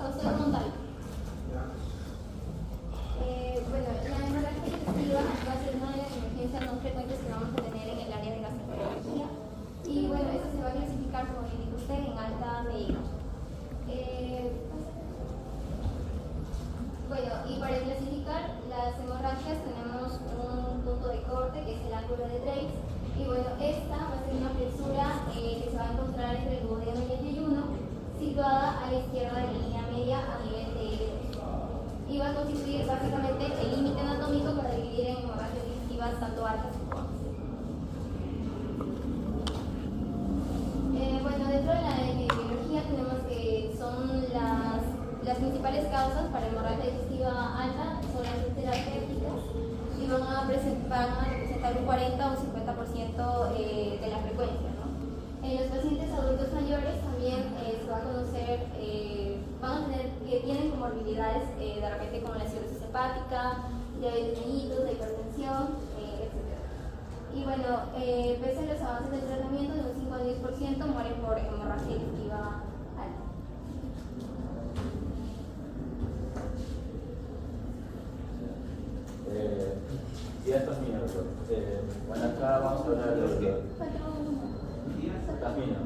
Sauce de Montalvo. Bueno, la hemorragia digestiva va a ser una de las emergencias no frecuentes que vamos a tener en el área de gastroenterología. Y bueno, eso se va a clasificar, como bien dijo usted, en alta, media. Bueno, y para clasificar las hemorragias tenemos un punto de corte que es el ángulo de Drake. Y bueno, esta va a ser una fisura que se va a encontrar entre el duodeno y el yeyuno, situada a la izquierda de la línea media a nivel de L2. Y va a constituir básicamente el límite anatómico para dividir en hemorragias digestivas tanto altas como bajas. Bueno, dentro de la epidemiología tenemos que son las principales causas para hemorragia digestiva alta son las terapéuticas y van a representar un 40 o un 50% de la frecuencia, ¿no? En los pacientes adultos mayores también se va a conocer, van a tener que tienen comorbilidades de repente como la cirrosis hepática, diabetes mellitus, la hipertensión, etc. Y bueno, pese a los avances del tratamiento, de un 5 al 10% mueren por hemorragia digestiva alta. Y estos niños, bueno, acá vamos a hablar de Camino.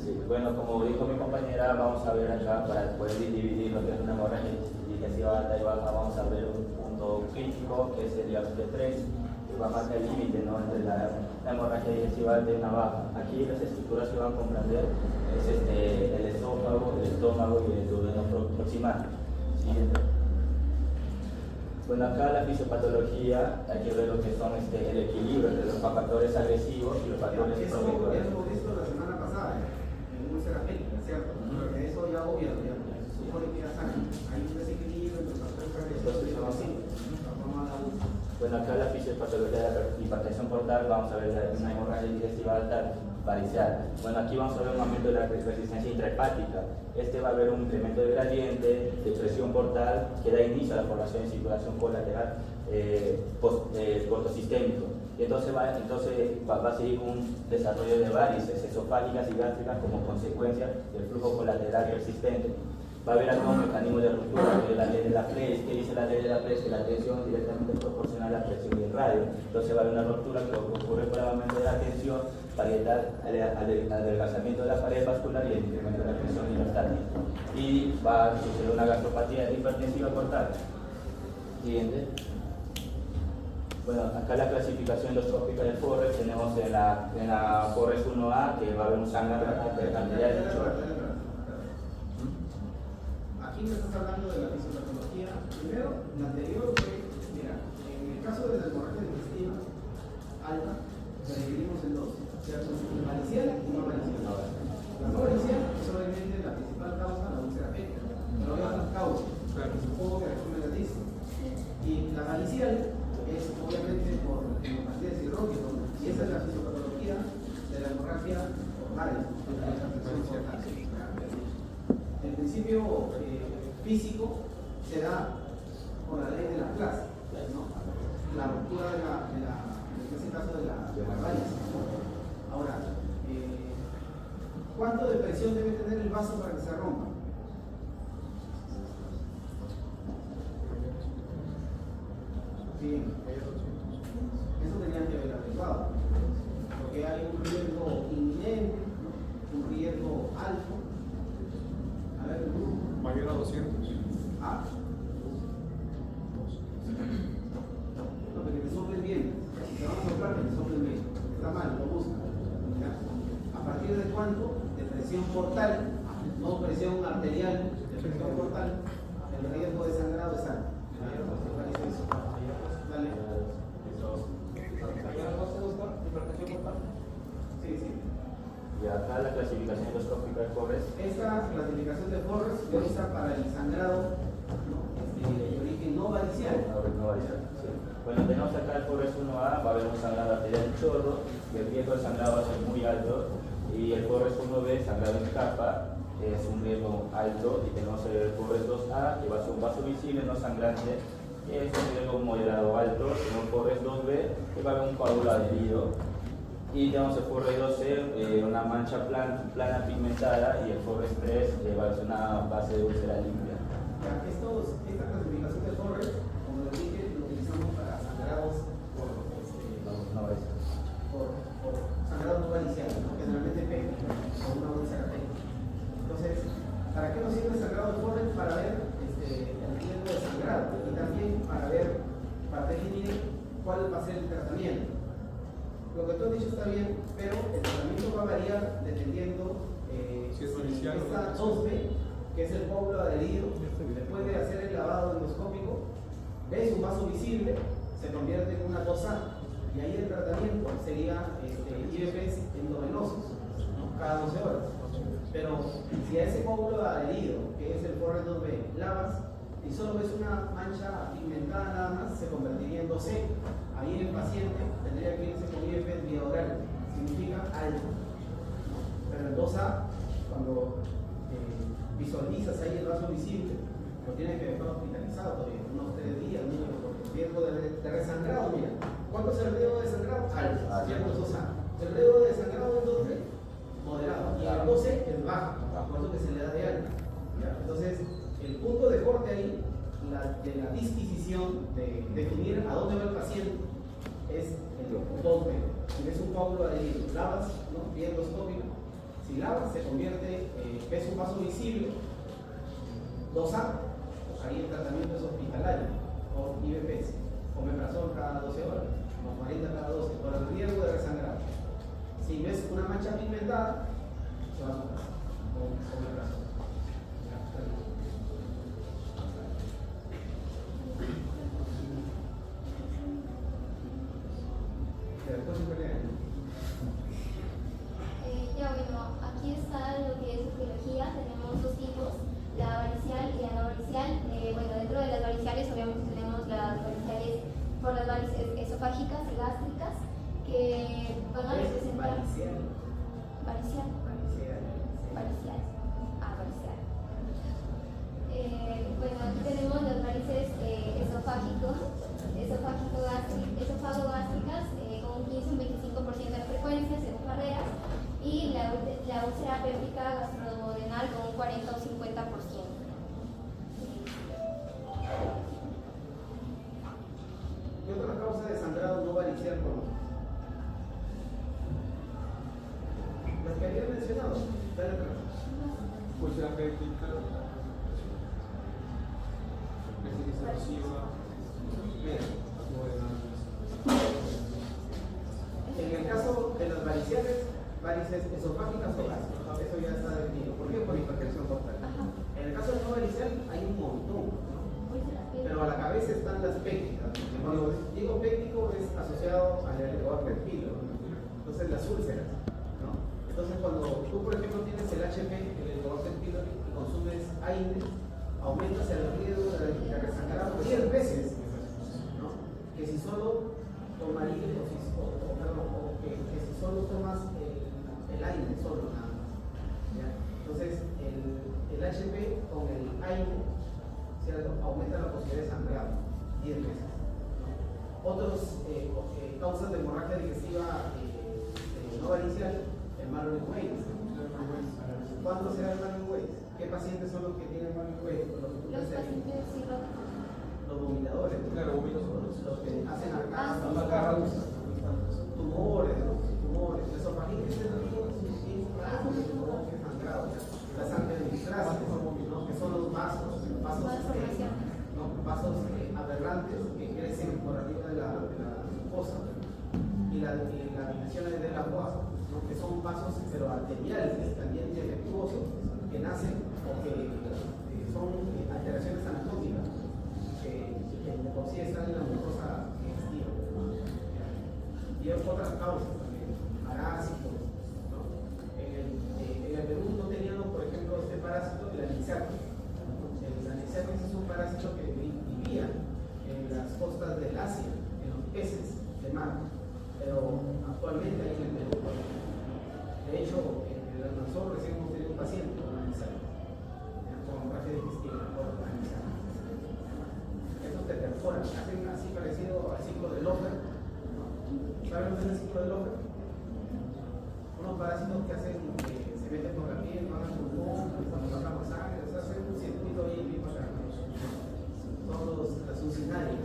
Sí, bueno, como dijo mi compañera, vamos a ver acá para poder dividir lo que es una hemorragia digestiva alta y baja, vamos a ver un punto crítico que sería el 3, que va a marcar el límite, ¿no?, entre la hemorragia digestiva alta y una baja. Aquí las estructuras que van a comprender es el estómago y el duodeno proximal. Siguiente. Bueno, acá la fisiopatología hay que ver lo que son el equilibrio entre los factores agresivos y los factores protectores. Eso hemos visto la semana pasada en úlcera pélvica, ¿cierto? Porque eso ya obvio, ya supone que ya saben. Hay un desequilibrio entre los factores agresivos y los pasivos. Bueno, acá la fisiopatología de la hipertensión portal, vamos a ver una hemorragia digestiva alta varicial. Bueno, aquí vamos a ver un aumento de la resistencia intrahepática. Va a haber un incremento de gradiente de presión portal que da inicio a la formación de circulación colateral portosistémico. Y entonces va a seguir un desarrollo de varices esofágicas y gástricas como consecuencia del flujo colateral persistente. Va a haber algún mecanismo de ruptura de la ley de Laplace. ¿Qué dice la ley de Laplace? Que la tensión es directamente proporcional a la presión y el radio. Entonces va a haber una ruptura que ocurre por el aumento de la tensión para evitar el adelgazamiento de la pared vascular y el incremento de la presión hidrostática. Y va a suceder una gastropatía hipertensiva portal. Siguiente. Bueno, acá la clasificación endoscópica del Forres tenemos en la Forres 1A que va a haber un sangrado intercambiar de chorro. Aquí me estás hablando de la fisiopatología. Primero, la anterior fue, mira, en el caso de la hemorragia digestiva alta, la dividimos en dos, ¿cierto? Varicial y no varicial. La no varicial es obviamente la principal causa de la úlcera pélvica, pero hay otras causas, supongo que resumen la lista. Y la varicial es obviamente por hemorragia cirrótica, y esa es la fisiopatología de la hemorragia portal, de la hipertensión portal. El principio físico se da por la ley de Laplace, ¿no? La ruptura en este caso de la varice. Ahora, ¿cuánto de presión debe tener el vaso para que se rompa? Bien, eso tenían que haber averiguado, porque hay un riesgo inminente, ¿no?, un riesgo alto. A ver, el grupo. Mayor a 200. Ah. No, pero que te soplen bien. Si te van a soplar, que te soplen bien. Está mal, lo buscan. ¿Ya? ¿A partir de cuánto? De presión portal, no presión arterial, de presión portal, el riesgo de sangrado es alto. Dale. Sí, sí. Y acá la clasificación endoscópica de Forres. Esta clasificación de Forres se usa para el sangrado, ¿no?, de origen no varicial. No varicial, sí. Bueno, tenemos acá el Forres 1A, va a haber un sangrado arterial en chorro, y el riesgo de sangrado va a ser muy alto. Y el Forres 1B, sangrado en capa, es un riesgo alto. Y tenemos el Forres 2A, que va a ser un vaso visible no sangrante, que es un riesgo moderado alto. Tenemos el Forres 2B, que va a haber un coágulo adherido. Y tenemos el Forest 12, una mancha plana pigmentada, y el Forest 3 va a ser una base de úlcera limpia. Esta clasificación de Forest, como les dije, lo utilizamos para sangrados por sangrados no vaniciados, ¿no? Generalmente PEC o una úlcera PEC. Entonces, ¿para qué nos sirve el sangrado de Forest? Para ver el riesgo de sangrado y también para definir cuál va a ser el tratamiento. Lo que tú has dicho está bien, pero el tratamiento va a variar dependiendo si esta 2B, que es el pómulo adherido, después de hacer el lavado endoscópico, ves un vaso visible, se convierte en una 2A, y ahí el tratamiento sería IVPs endovenosos, ¿no? Cada 12 horas. Pero si a ese pómulo adherido, que es el Forest 2B, lavas y solo ves una mancha pigmentada nada más, se convertiría en 2C. Ahí el paciente tendría que irse con IVP vía oral, significa alto, ¿no? Pero el 2A, cuando visualizas ahí el vaso visible, lo tienes que dejar hospitalizado todavía, unos 3 días, mínimo, porque el riesgo de resangrado, mira, ¿cuánto es el riesgo de sangrado? Alto, ¿cierto? 2A. El riesgo de sangrado es 2B, moderado, y el 12 es bajo, por eso que se le da de alto, ¿ya? Entonces, el punto de corte ahí, de la disquisición, de definir a dónde va el paciente, es el 2B. Si ves un pómulo adherido, lavas, ¿no? Vía endoscópica. Si lavas, se convierte, ves un vaso visible, 2A, pues ahí el tratamiento es hospitalario, o IVPs, omeprazol cada 12 horas, o 40 cada 12, por el riesgo de resangrado. Si ves una mancha pigmentada, se va a su casa, con omeprazol. Ya bueno, aquí está lo que es etiología. Tenemos 2 tipos, la varicial y la no varicial. Bueno, dentro de las variciales obviamente tenemos las variciales por las varices esofágicas y gástricas, que van a representar varicial. Varicial. Bueno, aquí tenemos las varices esofágico-gástricas con un 15 o un 25% de frecuencia según carreras, y la úlcera péptica gastroduodenal con un 40 o 50%. ¿Qué otra causa de sangrado no varicial conozco? Las que había mencionado. Dale atrás. Úlcera péptica, explosiva, en el caso de las variciales, varices esofágicas o gástricas, eso ya está definido. ¿Por qué? Por hipertensión portal. En el caso del no varicial hay un montón, ¿no? Pero a la cabeza están las pépticas. Cuando digo péptico es asociado al elevador del filo, ¿no? Entonces las úlceras, ¿no? Entonces cuando tú, por ejemplo, tienes el HP, el elevador del filo, y consumes AINES, aumentas el riesgo de resangrar 10 veces, ¿no? Que si solo tomarías o que si solo tomas el AINE solo nada más, ¿ya? Entonces el HP con el AINE, ¿cierto? Aumenta la posibilidad de sangrado 10 veces, ¿no? Otros causas de hemorragia digestiva no varicial, el Marlon-Weiss. ¿Cuándo será el Marlon-Weiss? ¿Qué pacientes son los que tienen Marlon-Weiss? Los pacientes cirróticos. Los vomitadores, claro, los que hacen arcadas, tumores, tumores, la esofagita es un brazo que provoca sangrado, la sangre de disfraces, ¿no? Que son los vasos aberrantes que crecen por arriba de la mucosa, y la dimensión de la fosa, ¿no? Que son vasos pero arteriales, también defectuosos, que nacen o que son alteraciones anatómicas que de por sí están en la mucosa digestiva. Y hay otras causas también, parásitos, ¿no? En el Perú no teníamos, por ejemplo, este parásito, el anisakis. El anisakis es un parásito que vivía en las costas del Asia, en los peces de mar, pero actualmente hay en el Perú. De hecho, en el Almanzor recién hemos tenido un paciente con anisakis, con hemorragia digestiva por anisakis. Estos te perforan, hacen así parecido al ciclo de Lofer, ¿no? ¿Saben lo que es el ciclo de Lofer? parásitos que hacen, que se meten por la piel, van al pulmón, cuando bajamos sangre, o sea, hacen un circuito ahí bien bacán. Todos los funcionarios,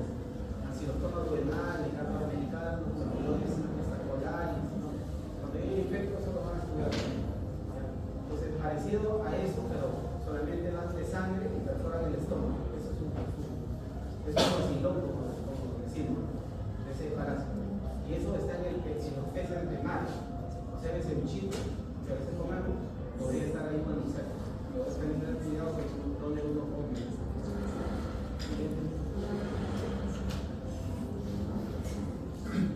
acidostomas duodenales, carlos americanos, amolones extracolares, ¿no? Cuando hay un infecto, eso lo van a estudiar. Entonces, parecido a eso, pero solamente dan de sangre y perforan el estómago. Eso es un vacilón, como decimos, de ese parásito. Y eso está en los peces de mar, o sea, ese bichito que a veces comemos, podría estar ahí cuando sea. Pero es que hay que tener cuidado que donde uno come.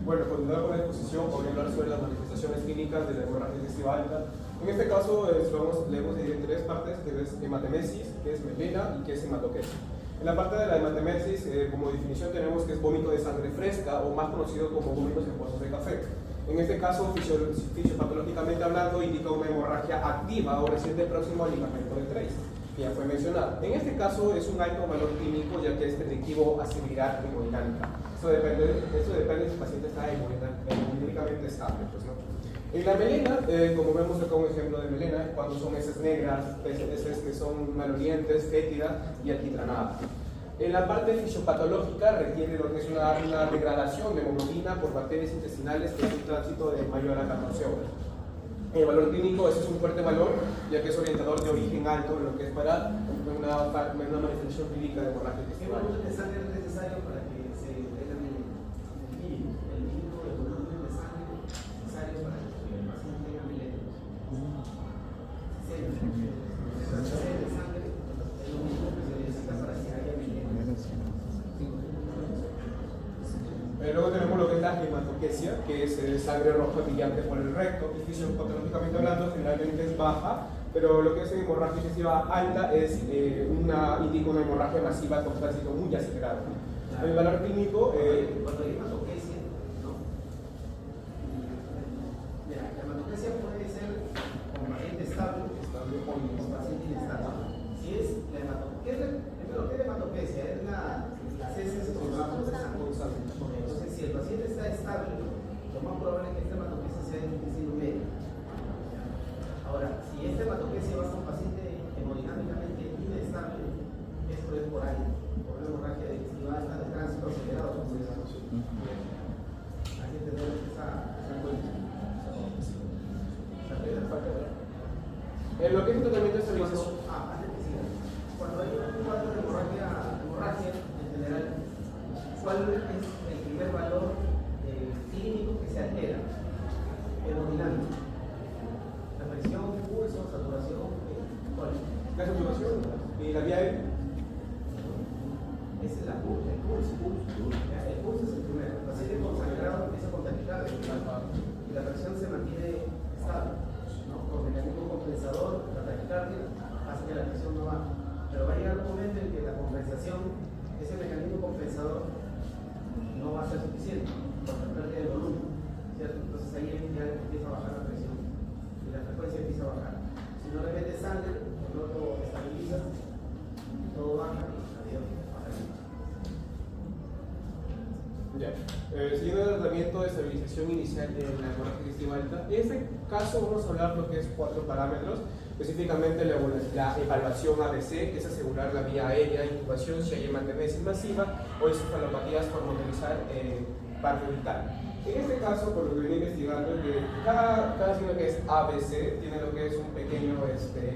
Bueno, continuar con la exposición, voy a hablar sobre las manifestaciones clínicas de la hemorragia digestiva alta. En este caso, le hemos dividido en tres partes, que es hematemesis, que es melena y que es hematoquesia. En la parte de la hematemesis, como definición tenemos que es vómito de sangre fresca, o más conocido como vómitos en pozos de café. En este caso, fisiopatológicamente hablando, indica una hemorragia activa o reciente próximo al ligamento de Treis, que ya fue mencionado. En este caso es un alto valor clínico, ya que es predictivo a severidad hemodinámica. Eso depende si el paciente está hemodinámicamente estable, pues, ¿no? En la melena, como vemos acá un ejemplo de melena, cuando son heces negras, heces que son malolientes, fétidas y alquitranadas. En la parte fisiopatológica requiere lo que es una degradación de hemoglobina por bacterias intestinales que es un tránsito de mayor a 14 horas. El valor clínico, ese es un fuerte valor, ya que es orientador de origen alto en lo que es para una manifestación clínica de hemorragia ¿Qué digestiva. volumen de sangre es necesario para que se dé el mínimo de volumen de sangre necesario para que el paciente tenga melena? La sangre de sangre es lo mismo que se necesita para que haya melena. Luego tenemos lo que es la hematoquesia, que es sangre roja brillante por el recto, y fisiopatológicamente hablando generalmente es baja, pero lo que es hemorragia digestiva alta es indica una hemorragia masiva con tránsito muy acelerado. El valor clínico... Cuando hay hematoquesia, ¿no? Mira, la hematoquesia puede ser con paciente estable o con paciente inestable. Si es la hematoquesia, primero, ¿qué es la hematoquesia? Es las heces con vasos de sangre. Entonces, si el paciente está estable, lo más probable es que esta hematoquesia sea de intestino medio. Ahora, si esta hematoquesia va a un paciente hemodinámicamente inestable, esto es por ahí, por una hemorragia digestiva alta de tránsito acelerado, como se llama. Hay que tener esa cuenta. lo que es el tratamiento de estabilización. Antes que siga, cuando hay un cuadro de hemorragia en general, ¿cuál es el primer valor clínico que se altera? Hemodinámico. La presión, pulso, saturación, ¿cuál? La saturación y la vía aérea. Esa es el pulso. El pulso es el primero. El paciente consagrado empieza con taquicardia y la presión se mantiene estable, ¿no? Por mecanismo compensador, la taquicardia hace que la presión no baje. Pero va a llegar un momento en que la compensación, ese mecanismo compensador, no va a ser suficiente por la pérdida de volumen, ¿cierto? Entonces ahí ya empieza a bajar la presión y la frecuencia empieza a bajar. Si no le metes sangre, no lo estabiliza, todo baja y adiós. Ya. Siguiendo el tratamiento de estabilización inicial de la hemorragia digestiva alta, en este caso vamos a hablar lo que es 4 parámetros, específicamente la evaluación ABC, que es asegurar la vía aérea, intubación si hay hematemesis masiva o encefalopatías por motorizar parte vital. En este caso, por lo que viene investigando, es que cada signo que es ABC tiene lo que es un pequeño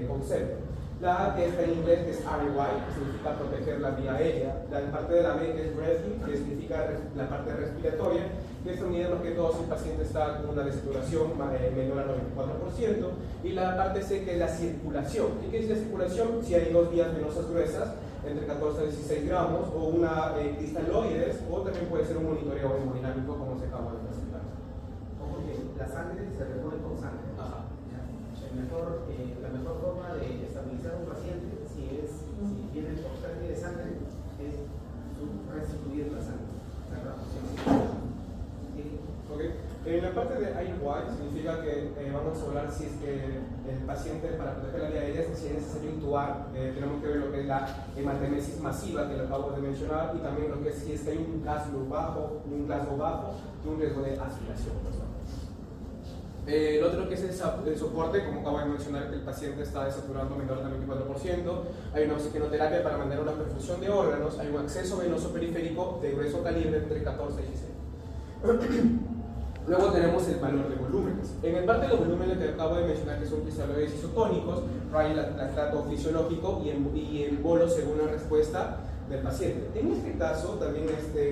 concepto. La A, que está en inglés, que es RY, que significa proteger la vía aérea. La parte de la B, que es breathing, que significa la parte respiratoria, que esto mide más que todo si el paciente está con una desaturación menor al 94%. Y la parte C, que es la circulación. ¿Y qué es la circulación? Si hay 2 vías venosas gruesas, entre 14 y 16 gramos, o una cristaloides, o también puede ser un monitoreo hemodinámico, como se acaba de presentar. Ojo que la sangre se repone con sangre. Ajá. La mejor forma de estabilizar a un paciente, si viene por pérdida de sangre, es restituir la sangre. Okay. En la parte de IY significa que vamos a hablar si es que el paciente, para proteger la vía aérea, si es necesario intubar, tenemos que ver lo que es la hematemesis masiva, que lo acabo de mencionar, y también lo que es si es que hay un Glasgow bajo y un riesgo de aspiración. El otro que es el soporte, como acabo de mencionar, que el paciente está desaturando menor del 24%, hay una oxigenoterapia para mantener una perfusión de órganos, hay un acceso venoso periférico de grueso calibre entre 14 y 16. Luego tenemos el valor de volúmenes. En el parte de los volúmenes que acabo de mencionar, que son cristaloides isotónicos, hay el trato fisiológico y el bolo según la respuesta del paciente. En este caso, también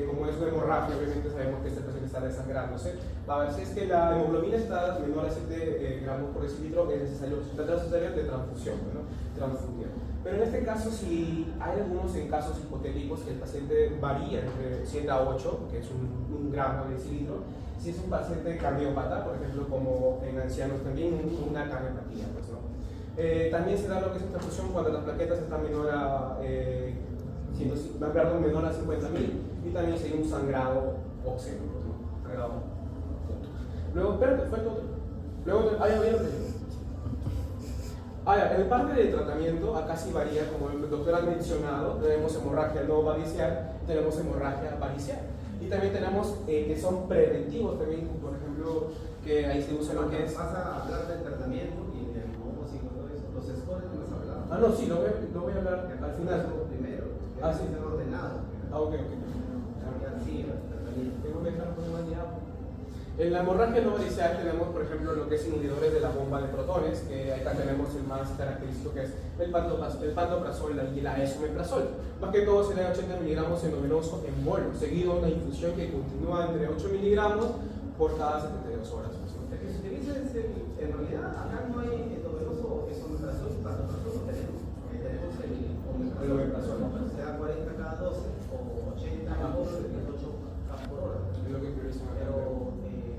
como es una hemorragia, obviamente sabemos que este paciente está desangrándose. Va a ver si es que la hemoglobina está menor a 7 gramos por decilitro, es necesario de transfusión, ¿no? Transfundir. Pero en este caso, si hay algunos casos hipotéticos que el paciente varía entre 7 a 8, que es un gramo de decilitro, si es un paciente cardiópata, por ejemplo, como en ancianos también, una cardiopatía, pues, ¿no? También se da lo que es transfusión cuando las plaquetas están menor a 50.000 y también sería un sangrado óseo, ¿no? Sangrado. Luego, espérate, fue todo. Luego, en el parte de tratamiento, acá sí varía, como el doctor ha mencionado, tenemos hemorragia no varicial, tenemos hemorragia varicial. Y también tenemos que son preventivos también, por ejemplo, que ahí se usa lo que es... Vas a hablar del tratamiento y del diagnóstico y todo eso. Los scores que me has hablado. Ah, no, sí, lo voy a hablar al final. Primero. Sí. Está ordenado. Ok. Sí, el tratamiento. Tengo que dejar por más ya. En la hemorragia no varicial tenemos, por ejemplo, lo que es inhibidores de la bomba de protones, que acá tenemos el más característico, que es el pantoprazol y el esomeprazol. Más que todo se le da 80 miligramos endovenoso en bolo, seguido de una infusión que continúa entre 8 miligramos por cada 72 horas. El que se utiliza es en realidad, acá no hay endovenoso, esomeprazol, pantoprazol no tenemos. Tenemos el omeprazol, se da 40 cada 12 o 80 cada 12, 8 por hora. Es lo que priorizan acá. Pero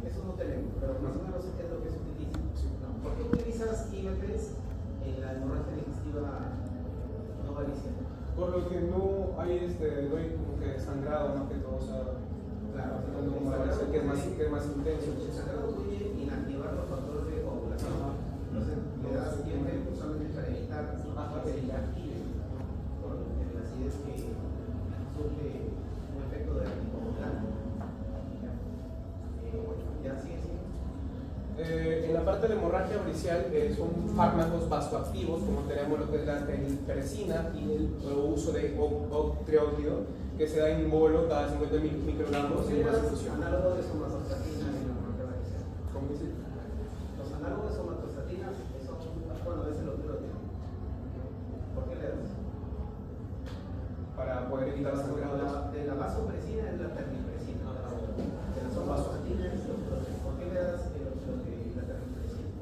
eso no tenemos, pero más o menos es lo que se utiliza. ¿No? ¿Por qué utilizas IMPs en la hemorragia digestiva no varicial? Por lo que no hay, no hay como que sangrado más que todo, o sea, Claro, que es más intenso. El sangrado puede inactivar los factores de coagulación. Entonces, le das IMP solamente para evitar que se inactive por la acidez que surge un efecto de anticoagulante. Ya sigue. En la parte de la hemorragia varicial son fármacos vasoactivos, como tenemos lo que es la penicilina y el uso de octreótido, que se da en bolo cada 50 microgramos en una infusión. Análogos de somatostatina en la hemorragia varicial. ¿Cómo dice? Los análogos de somatostatina son, bueno, es el octreótido. ¿Por qué le das? Para poder evitar sangrado. De la vasopresina es la termipresina. De la somatostatina es el octreótido. ¿Por qué le das la termipresina?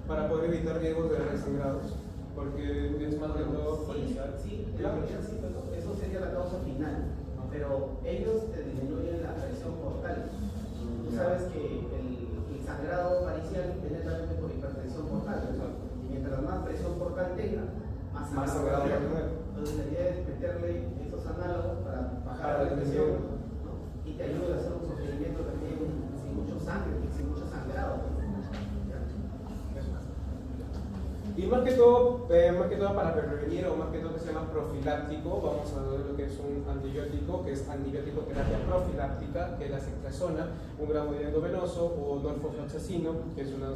Para poder evitar riesgos de resangrados, porque es más riesgo policial. Sí, en realidad sí, pero eso sería la causa final. Pero ellos te disminuyen la presión portal. Tú sabes que el sangrado varicial viene realmente por hipertensión portal. Y mientras más presión portal tenga, más sangrado va a tener. Entonces la idea es meterle esos análogos para bajar la presión, ¿no? Y te ayuda a hacer un sostenimiento también sin mucho sangre, sin mucho sangrado. Y más que todo para prevenir o más que todo que se llama profiláctico, vamos a ver lo que es un antibiótico, que es antibiótico terapia profiláctica, que es la ceftriaxona, un gramo de endovenoso, o norfloxacino, que es una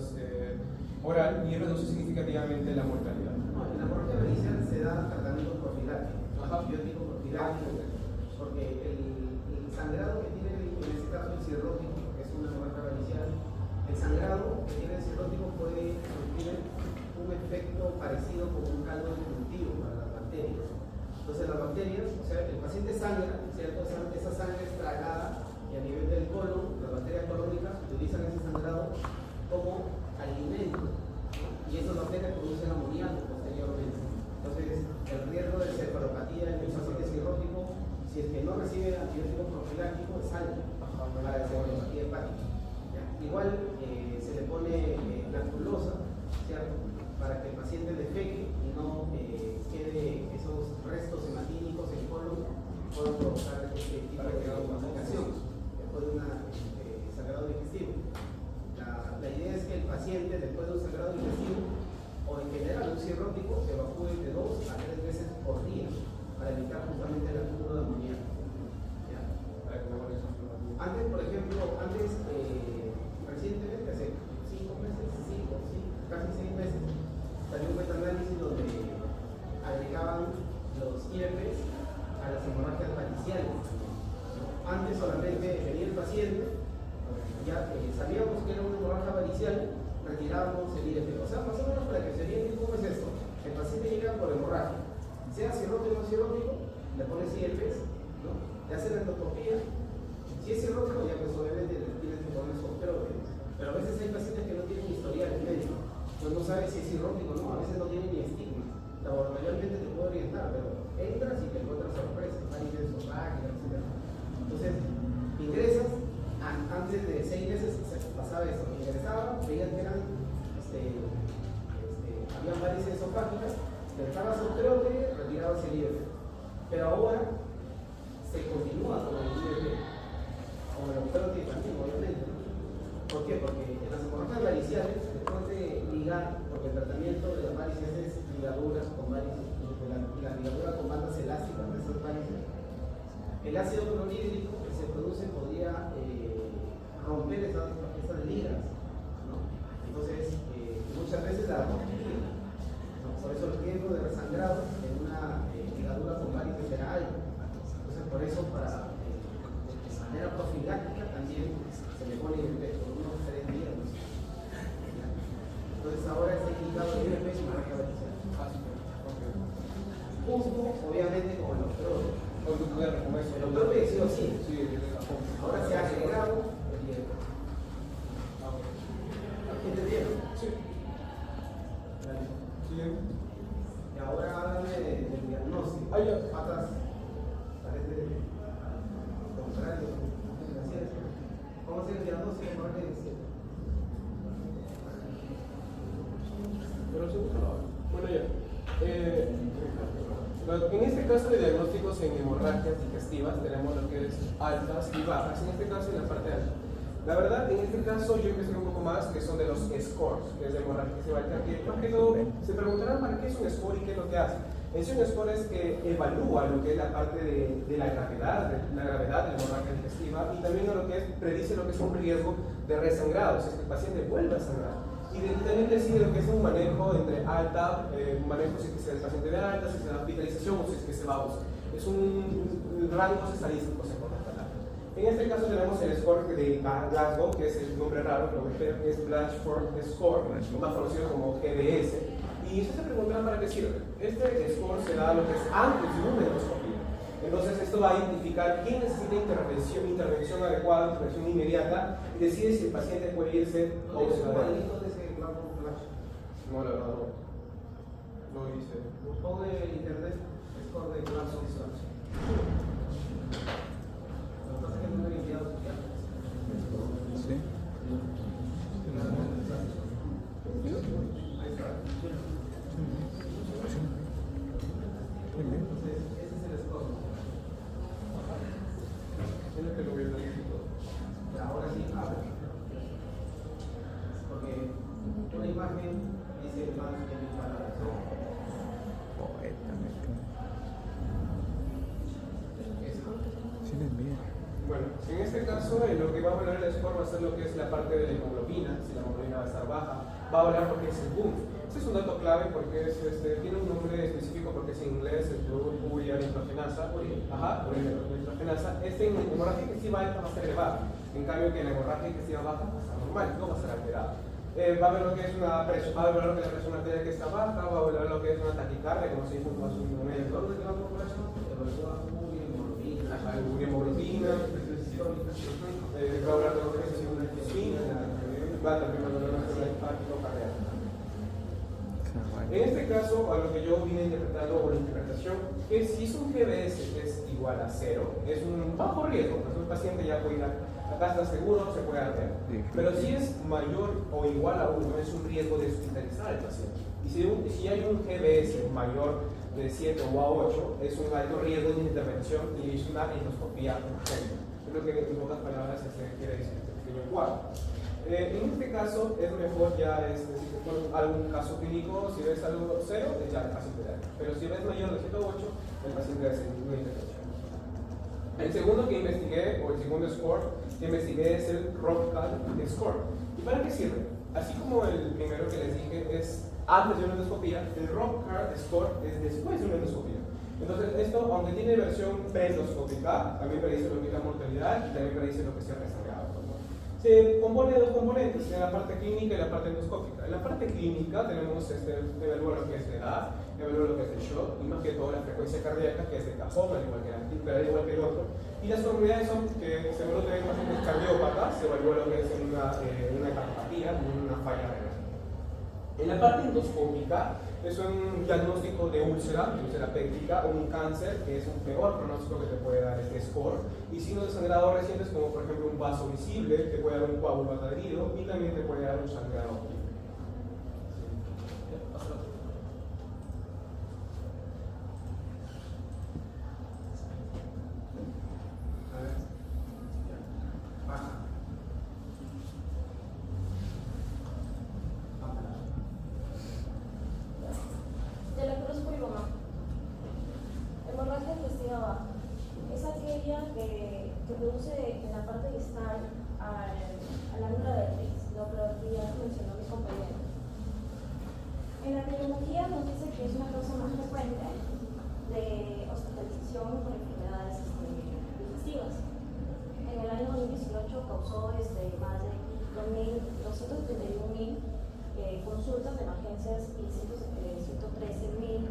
oral, y reduce significativamente la mortalidad. No, en la hemorragia varicial se da tratamiento profiláctico, antibiótico profiláctico, porque el sangrado que tiene, en este caso el cirrótico, que es una hemorragia varicial, el sangrado que tiene el cirrótico puede surtir un efecto parecido con un caldo de cultivo para las bacterias. Entonces las bacterias, o sea, el paciente sangra, ¿cierto? Esa sangre es tragada y a nivel del colon, las bacterias colónicas utilizan ese sangrado como alimento, ¿no? Y esas bacterias producen amoníaco posteriormente. Entonces el riesgo de cefalopatía en el paciente cirrótico, si es que no recibe antibiótico profiláctico, es alto para la cefalopatía hepática. ¿Ya? Igual se le pone lactulosa, ¿cierto? Para que el paciente defeque y no quede esos restos hematínicos en el colon, puedan provocar este tipo de complicación después de un sangrado digestivo. La idea es que el paciente, después de un sangrado digestivo o en general un cirrótico, evacúe de 2 a 3 veces por día para evitar justamente el acúmulo de amoníaco. Antes, por ejemplo, recientemente, hace 5 IEPs, ¿no? Te hacen la endoscopía. Si es cirrótico, ya pues obviamente tienes que poner su osterógenes. Pero a veces hay pacientes que no tienen historial médico. Pues no sabes si es cirrótico o no, a veces no tienen ni estigma. Mayormente te puedo orientar, pero entras y te encuentras sorpresas, varices esofágicas, etc. Entonces, ingresas, antes de 6 meses pasaba eso, ingresaba, veían que eran, habían varices esofágicas, te dejabas osterógeno, retirabas el IEP. Pero ahora se continúa con el IEP, con el osterógeno también, obviamente. ¿Por qué? Porque en las hemorragias variciales, después de ligar, porque el tratamiento de las varices es ligaduras con varices, la ligadura con bandas elásticas de esas varices, el ácido clorhídrico que se produce podría romper esas ligas, ¿no? Entonces, muchas veces la rompía, ¿no? Por eso el riesgo de resangrado en una ligadura con varices era alto. Entonces, por eso, de manera profiláctica también se le pone el pecho por unos 3 días. ¿No? Entonces, ahora está indicado el IEP para que junto, obviamente, con el osterógeno. El osterógeno sí o sí. Ahora se ha agregado el IEP. ¿Entendieron? Sí. Y ahora háblame del diagnóstico. Patas, parece contrario. ¿Cómo hacer el diagnóstico de hemorragia digestiva? Pero bueno, ya. En este caso de diagnósticos en hemorragias digestivas tenemos lo que es altas y bajas, en este caso en la parte alta. La verdad, en este caso yo investigué un poco más que son de los scores, que es de hemorragia digestiva alta, que más que todo se preguntarán para qué es un score y qué es lo que hace. En sí, un score es que evalúa lo que es la parte de la gravedad de la hemorragia digestiva y también lo que es, predice lo que es un riesgo de resangrado, si es que el paciente vuelve a sangrar. Y también decide lo que es un manejo entre alta, un manejo si es que se da el paciente de alta, si se da hospitalización o si es que se va a UCI. Es un rango estadístico, se puede hablar. En este caso tenemos el score de Glasgow, que es el nombre raro, pero es Blatchford Score, más conocido como GBS. Y usted se preguntará para qué sirve. Este score se da lo que es antes de una endoscopía. Entonces esto va a identificar quién necesita intervención adecuada, intervención inmediata, y decide si el paciente puede irse o se va a ir. No, la verdad no. Lo hice. Buscó de internet, score de Glasgow. Lo que pasa es que no me he enviado sus datos. Sí. Ahí está. Entonces, ese es el score. Es que lo voy a dar todo. Ahora sí, abre. Porque una imagen dice más que mil palabras. Poeta, Sí, bueno, en este caso lo que va a hablar el score va a ser lo que es la parte de la hemoglobina, si la hemoglobina va a estar baja, va a hablar porque es el boom. Este es un dato clave porque tiene un nombre específico porque es en inglés, es urea nitrogenasa, nitrogenasa. En hemorragia digestiva alta va a ser elevada, en cambio que en la hemorragia digestiva baja va a estar normal, no va a ser alterada. Va a ver lo que es una presión, va a ver lo que es la presión arterial que está baja, va a ver lo que es una taquicardia, como se dijo en su momento. ¿Dónde te va a comprar eso? Hemoglobina, va a hablar de lo que es insulina, va a también hablar de lo que es el impacto cardíaco. En este caso, a lo que yo vine interpretando, o la interpretación, que si es un GBS que es igual a 0, es un bajo riesgo, pues el paciente ya puede ir acá está seguro, se puede hacer. Pero si es mayor o igual a 1, es un riesgo de hospitalizar al paciente. Y si hay un GBS mayor de 7 o a 8, es un alto riesgo de intervención y es una endoscopía urgente. Es lo que en pocas palabras se quiere decir este pequeño cuadro. En este caso es mejor ya, si con algún caso clínico, si ves algo 0, ya el paciente da. Pero si ves mayor de 7 o 8, el paciente hace una intervención. El segundo que investigué, o el segundo score que investigué es el ROPCAL score. ¿Y para qué sirve? Así como el primero que les dije es antes de una endoscopía, el ROPCAL score es después de una endoscopía. Entonces esto, aunque tiene versión pre-endoscópica, también predice lo que es la mortalidad y también predice lo que es el resangrado. Se compone de dos componentes, en la parte clínica y la parte endoscópica. En la parte clínica tenemos evalúa lo que es la edad, evalúa lo que es el shock y más que todo la frecuencia cardíaca, que es de cajón, al igual que el otro. Y las comorbilidades son que según lo que ven pacientes cardiópatas, se evalúa lo que es una cardiopatía, una falla renal. En la parte endoscópica es un diagnóstico de úlcera péptica o un cáncer, que es un peor pronóstico que te puede dar este score, y signos de sangrado recientes como por ejemplo un vaso visible, te puede dar un coágulo adherido y también te puede dar un sangrado químico. De la cruz pulmonar. Hemorragia digestiva baja. Es aquella que produce en la parte distal al ángulo de Reis, lo que ya mencionó mi compañero. En la epidemiología nos dice que es una causa más frecuente de hospitalización por enfermedades digestivas. En el año 2018 causó más de 231.000 consultas de emergencias y 113.000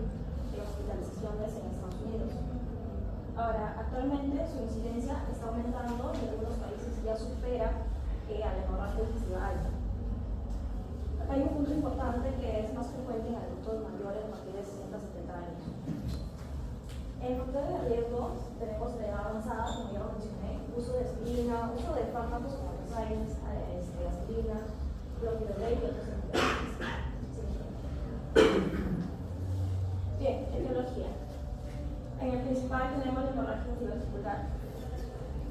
hospitalizaciones en Estados Unidos. Ahora, actualmente su incidencia está aumentando y en algunos países ya supera a la hemorragia digestiva alta. Acá hay un punto importante que es más frecuente en adultos mayores a partir de 60-70 años. En factores de riesgo tenemos la edad avanzada, como ya lo mencioné, uso de aspirina, uso de fármacos como los AINES, aspirina, clopidogrel y otros antibióticos. Bien, etiología. En el principal tenemos la hemorragia cerebrovascular,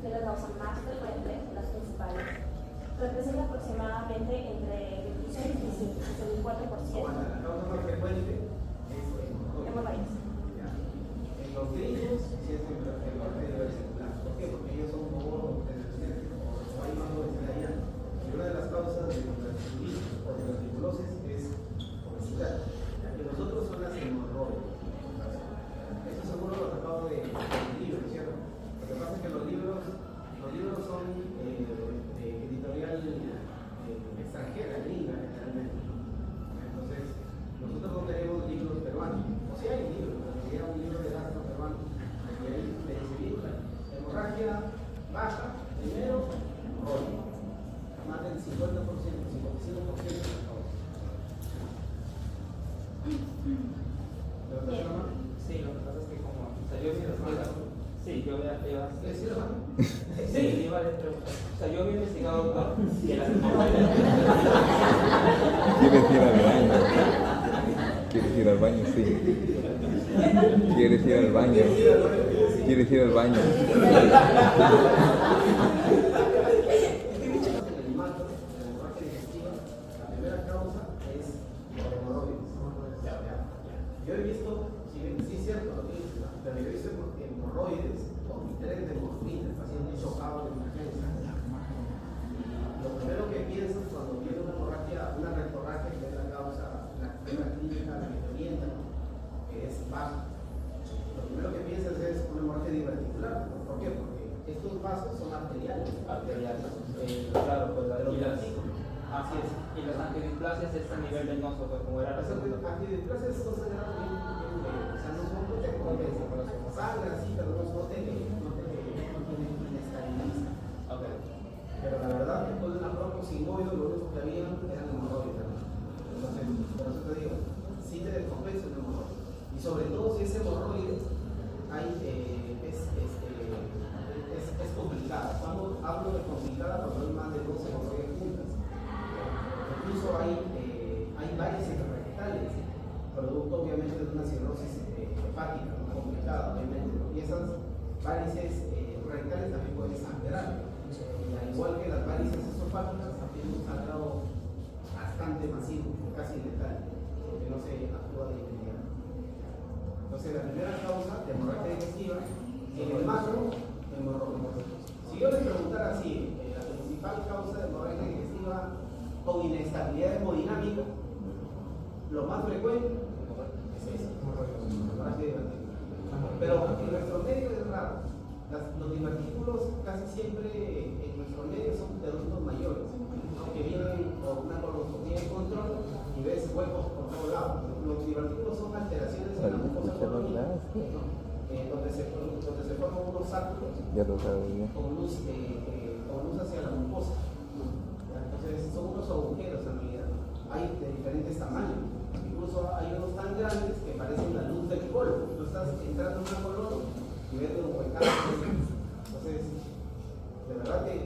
de la causa más frecuente, las principales. Representa aproximadamente entre 26 y 64%. La causa más frecuente es hemorragias. En los gringos sí es hemorragia cerebrovascular. ¿Por qué? Porque ellos son como o hay más obesidad. Y una de las causas de la celulitis o de la tuberculosis es obesidad. La que nosotros son las hemorroides. Eso seguro lo acabo de libros, ¿cierto? Lo que pasa es que los libros son editorial extranjera, gringa, generalmente. Entonces, nosotros no tenemos libros peruanos. O sea, hay libros, pero sería un libro de gastro peruano. Y ahí te dice, hemorragia baja, primero, rollo. Más del 50%, 55% de la causa. ¿Levantaste la mano? Sí, lo que pasa es que como yo había investigado, sí, yo había ¿Sí, la mano? sí, iba a preguntar. O sea, yo había investigado doctor, que las ¿Quieres ir al baño? Sí. ¿Quieres ir al baño? ¿Quieres ir al baño? La primera causa es por hemorroides. Yo he visto, sí es cierto lo que dice, pero yo he visto hemorroides con interés de morfina, el paciente chocado de emergencia. Lo primero que piensas cuando viene una hemorragia, una rectorragia, que es la causa, la clínica, la que te orienta, que es baja. Lo primero que piensas es una hemorragia diverticular. ¿Por qué? Porque estos vasos son arteriales. claro, pues la de los Y así es. Y las antidisplasias es a nivel venoso, pues como era la las segunda. antidisplasias son sangrados bien, o sea, no son protectores, sangre así, pero no te inestabilizan. Okay. Pero la verdad, después de una sigmoide, lo único que había eran hemorroides. Entonces, por eso te digo, sí te descompensa el hemorroide. Y sobre todo si ese hemorroide es complicada. Cuando hablo de complicada, cuando hay más de 12 hemorroides juntas. Incluso hay varices rectales, producto obviamente de una cirrosis hepática muy complicada, obviamente. Y esas varices rectales también pueden sangrar. Al igual que las varices esofágicas, también un sangrado bastante masivo, casi letal, porque no se actúa de inmediato. Entonces, la primera causa de hemorragia digestiva, en el macro, hemorroides. Si yo les preguntara así, la principal causa de hemorragia digestiva con inestabilidad hemodinámica, lo más frecuente es eso, hemorragia divertícula. Pero en nuestro medio es raro. Los divertículos casi siempre en promedios son de adultos mayores, ¿no? Que vienen con una colostomía de control y ves huecos por todos lados. Los divertidos son alteraciones en la mucosa colónica, ¿no? Donde se forman unos sacos Ya lo sabes bien. con luz hacia la mucosa, ¿no? Entonces son unos agujeros en realidad. Hay de diferentes tamaños. Incluso hay unos tan grandes que parecen la luz del colon. Tú estás entrando en una colon y ves un huecazo. Entonces, de verdad te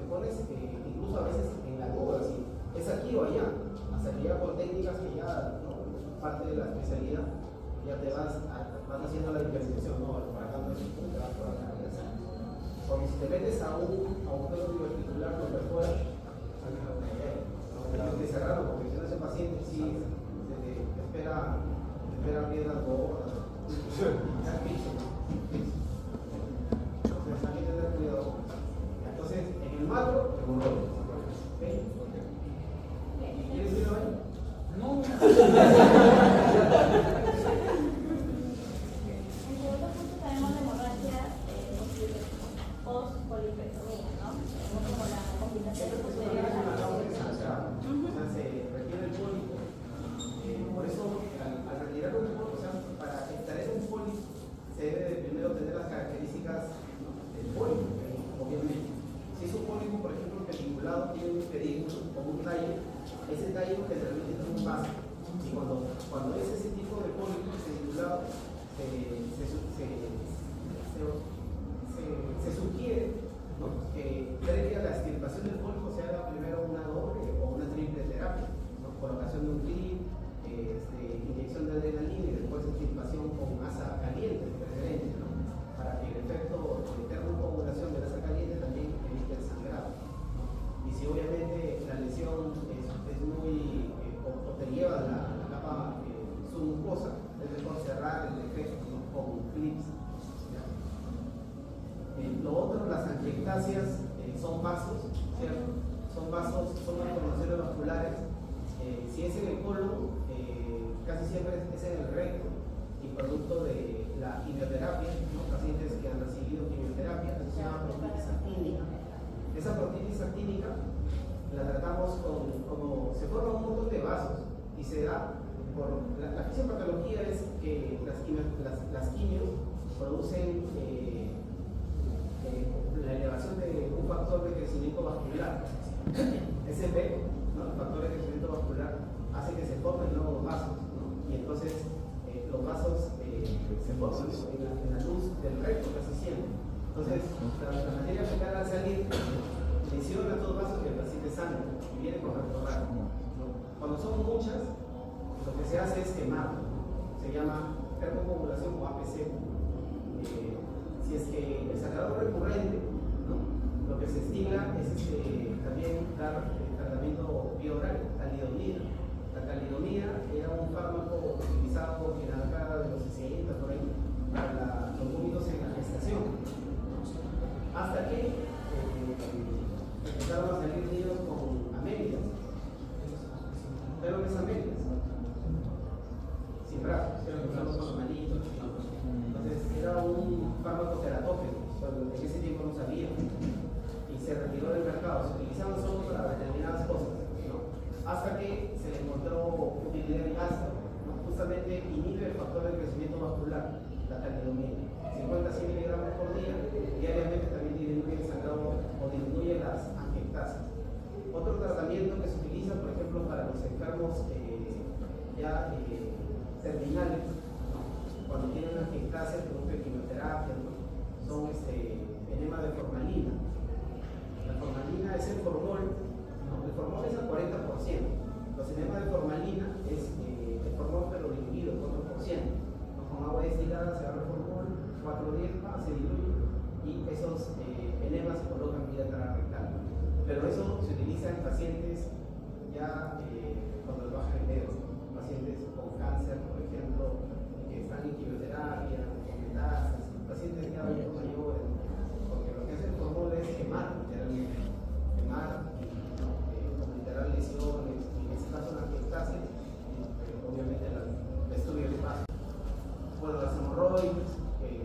pones incluso a veces en la duda si es aquí o allá. Hasta que ya por técnicas que ya, ¿no?, parte de la especialidad, ya te vas haciendo la diferenciación, ¿no? Por acá no es te vas por acá. Porque si te metes a un agujero diverticular lo perforas, tienes que cerrarlo, porque si no ese paciente sí te espera piedras gordas. Entonces hay que tener cuidado. Entonces, en el macro, hemorroides. ¿Okay? ¿Quieres ir ahí? No. El segundo punto tenemos la hemorragia post-polipectomía, ¿no? Tenemos como la complicación posterior a la Se requiere el pólipo. Por eso, al retirar un pólipo, o sea, para extraer un pólipo, se debe de primero tener las características, ¿no?, del pólipo, obviamente. Si es un pólipo, por ejemplo, pediculado, tiene un pedículo o un tallo, ese tallo generalmente tiene un vaso. Y cuando es ese tipo de pólipo pediculado, se sugiere, ¿no?, que previa a la extirpación del pólipo se haga primero una doble o una triple terapia, ¿no?, colocación de un clip, inyección de adrenalina y después extirpación con masa caliente, de preferencia, ¿no?, para que el efecto de termocoagulación de masa caliente también evite el sangrado, ¿no? Y si obviamente la lesión es muy o te lleva a la capa submucosa, es mejor cerrar el defecto, ¿no?, con clips. Lo otro, las angiectasias son vasos, ¿cierto? Son vasos, son malformaciones vasculares. Si es en el colon, casi siempre es en el recto y producto de la quimioterapia, ¿no?, pacientes que han recibido quimioterapia, se llama proctitis actínica. Esa proctitis actínica la tratamos como se forman un montón de vasos y se da por la fisiopatología es que las quimios producen la elevación de un factor de crecimiento vascular. SP, ¿no?, el factor de crecimiento vascular hace que se formen nuevos vasos, ¿no? Y entonces los vasos se forman en la luz del recto casi siempre. Entonces la materia fecal al salir lesiona estos vasos y el paciente sangra y viene con rectorraco, ¿no? Cuando son muchas, lo que se hace es quemar, ¿no? Se llama termocoagulación o APC. Si es que el sangrado recurrente, ¿no?, lo que se estila es también dar tratamiento vía oral, talidomida. La talidomida era un fármaco utilizado en la década de los 60 por ahí para los vómitos en la gestación, ¿no? Hasta que empezaron a salir niños con amelias. ¿Pero qué es amelias? Sin brazos, con los manitos. Entonces era un fármaco teratógeno, pero en ese tiempo no sabía y se retiró del mercado. Se utilizaban solo para determinadas cosas, ¿no?, hasta que se le encontró utilidad en gastro, ¿no? Justamente inhibe el factor de crecimiento vascular, la talidomida. 50-100 miligramos por día, diariamente también disminuye el sangrado o disminuye las angiectasias. Otro tratamiento que se utiliza, por ejemplo, para los enfermos terminales, ¿no?, cuando tienen una angiectasia producto de quimioterapia, ¿no?, son enema de formalina. La formalina es el formol, ¿no?, el formol es el 40%. Los enemas de formalina es el formol pero diluido, 4%. ¿No? Con agua destilada se abre el formol, 4-10 se diluye y esos enemas se colocan vía transrectal. Pero eso se utiliza en pacientes ya cuando baja el dedo, pacientes con cáncer, por ejemplo, que están en quimioterapia, con metástasis, pacientes ya mayores, porque lo que hace el formol es quemar, literalmente, como literal lesiones, y en este caso la angiectasia, obviamente el estudio de paso. Bueno, las hemorroides,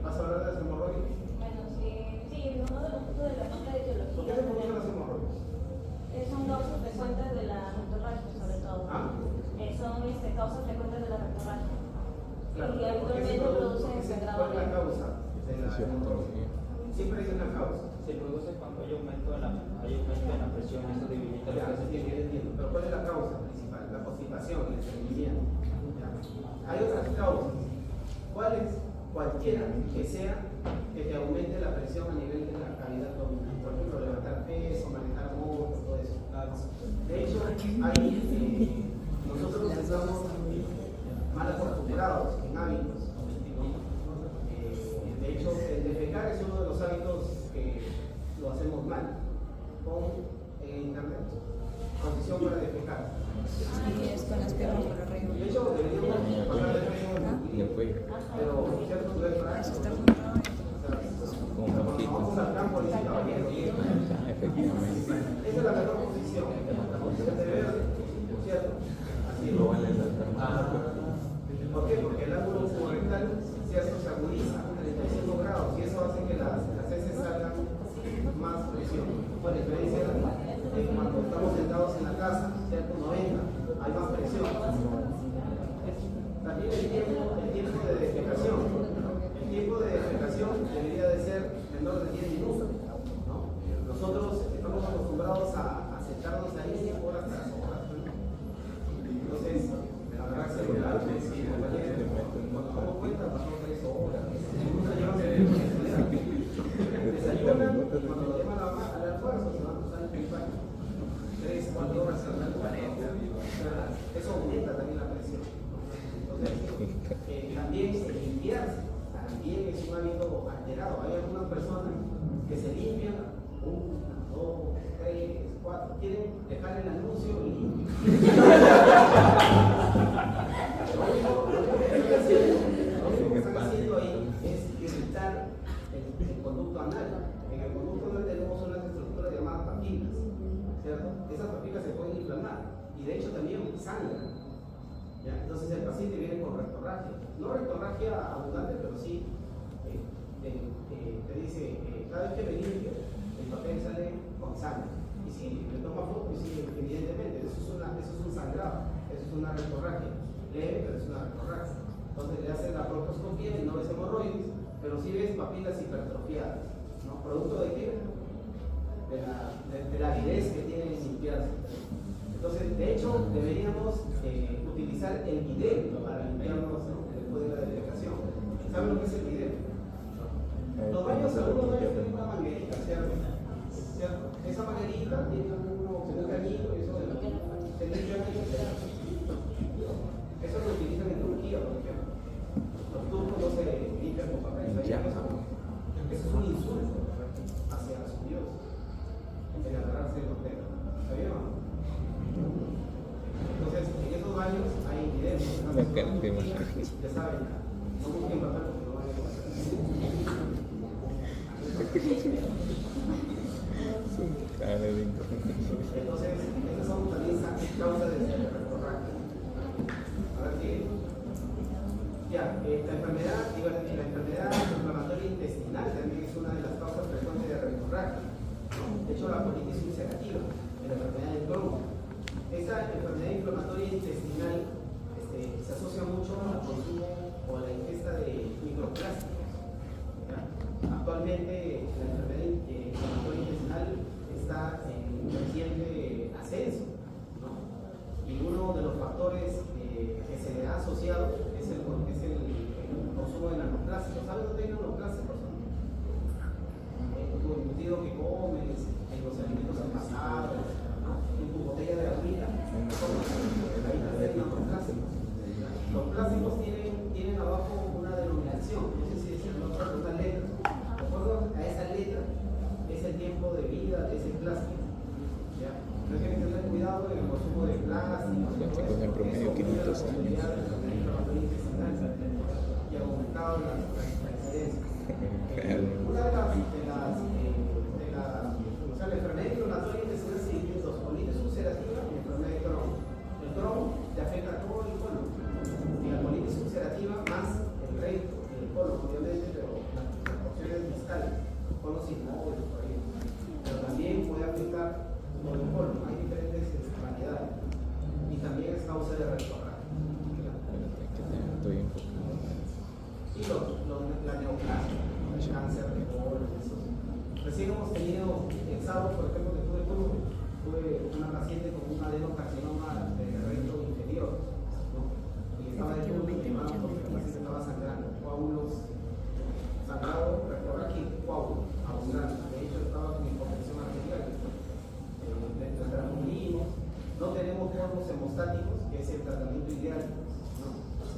¿vas a hablar de las hemorroides? Bueno, sí, uno de los causas frecuentes de la rectorragia. Claro, Y habitualmente producen sangrado. ¿Cuál es la causa? Siempre hay una causa. Se produce cuando hay aumento en la presión, eso debilita Ya, lo que se tiene. entiendo. Pero ¿cuál es la causa principal? La constipación, el estreñimiento. Ya. Hay otras causas. ¿Cuál es? Cualquiera que sea que te aumente la presión a nivel de la cavidad abdominal. Por ejemplo, levantar peso, manejar motos, todo eso. De hecho, nosotros estamos mal acostumbrados en hábitos. De hecho, el defecar es uno de los hábitos que lo hacemos mal. Con internet, posición para defecar. Ahí es con las piernas por arriba. De hecho, deberíamos pasar de Y el cuello. pero cierto no es para Eso eso. está juntado. Con Cuando bronquitis. vamos al campo, dice caballero, Efectivamente. esa es la mejor posición, la posición de verde, ¿cierto? Así es. ¿Por qué? Porque el ángulo rectal se agudiza a 35 grados y eso hace que las heces salgan más presión. Por diferencia de cuando estamos sentados en la casa, ¿cierto? 90, hay más presión. También el tiempo de defecación. El tiempo de defecación debería de ser menor de 10 minutos, ¿no? Nosotros estamos acostumbrados a sentarnos ahí horas tras horas, ¿no? Entonces, la verdad es que cuando damos cuenta pasó 3 horas. Desayunan, cuando lo llevan al almuerzo se van a usar el pipaje. 3, 4 horas al almuerzo. Eso aumenta también la presión. Entonces, también limpiarse también es un hábito alterado. Hay algunas personas que se limpian 1, 2, 3, 4, quieren dejar el anuncio limpio. Lo único que están haciendo ahí es irritar el conducto anal. En el conducto anal tenemos unas estructuras llamadas papilas, ¿cierto? Esas papilas se pueden inflamar y de hecho también sangran. ¿Ya? Entonces el paciente viene con rectorragia, no rectorragia abundante, pero sí te dice, cada vez que me limpio, el papel sale con sangre. Y sí, le toma foto y sí, evidentemente, eso es un sangrado, eso es una rectorragia, leve, pero es una rectorragia. Entonces le hacen la proctoscopía y no ves hemorroides, pero sí ves papilas hipertrofiadas, ¿no? ¿Producto de qué? De la avidez que tiene en limpiarse. Entonces, de hecho, deberíamos utilizar el bidet para limpiarnos, ¿no? Después de la defecación. ¿Saben lo que es el bidet? Los baños algunos baños tienen una manguerita, ¿cierto? Esa manguerita tiene un cañito y eso se limpia. Eso lo utilizan en Turquía, por ejemplo. Los turcos no se limpian con papel. Eso es un insulto hacia su Dios. El agarrarse de los dedos. ¿Sabían o no? Entonces, en esos baños hay evidencia. Ya saben, no busquen papel porque no van a encontrar. Entonces, esas son también causas de rectorragia. Ahora que ya, la enfermedad inflamatoria intestinal también es una de las causas frecuentes de rectorragia. De hecho, la colitis ulcerativa, la enfermedad del Crohn. Esa enfermedad inflamatoria intestinal se asocia mucho al consumo o a la ingesta de microplásticos. Actualmente la enfermedad inflamatoria intestinal está en un reciente ascenso, ¿no? Y uno